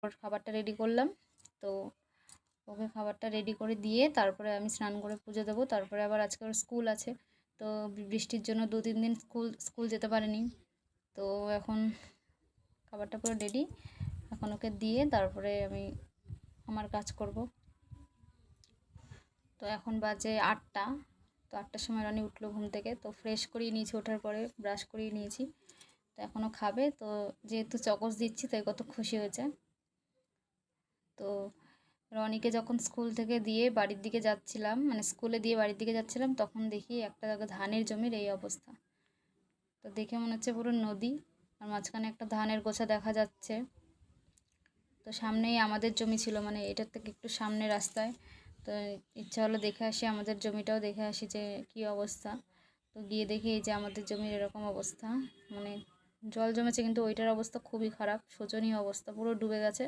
ওর খাবারটা রেডি করলাম। তো ওকে খাবারটা রেডি করে দিয়ে তারপরে আমি স্নান করে পুজো দেবো। তারপরে আবার আজকে ওর স্কুল আছে, তো বৃষ্টির জন্য 2-3 দিন স্কুল যেতে পারেনি। তো এখন খাবারটা পুরো রেডি, এখন ওকে দিয়ে তারপরে আমি আমার কাজ করব। তো এখন বাজে 8টা। তো 8টার সময় রানি উঠলো ঘুম থেকে, তো ফ্রেশ করিয়ে নিয়েছি, ওঠার পরে ব্রাশ করিয়ে নিয়েছি। তো এখনও খাবে, তো যেহেতু চকোস দিচ্ছি তাই কত খুশি হয়েছে। তো রনিকে যখন স্কুল থেকে দিয়ে বাড়ির দিকে যাচ্ছিলাম, মানে স্কুলে দিয়ে বাড়ির দিকে যাচ্ছিলাম, তখন দেখি একটা ধানের জমির এই অবস্থা। তো দেখে মনে হচ্ছে পুরো নদী, আর মাঝখানে একটা ধানের গোছা দেখা যাচ্ছে। তো সামনেই আমাদের জমি ছিল, মানে এটার থেকে একটু সামনে রাস্তায়। তো ইচ্ছা হলো দেখে আসি, আমাদের জমিটাও দেখে আসি যে কী অবস্থা। তো গিয়ে দেখি এই যে আমাদের জমির এরকম অবস্থা, মানে জল জমেছে, কিন্তু ওইটার অবস্থা খুবই খারাপ, শোচনীয় অবস্থা, পুরো ডুবে গেছে।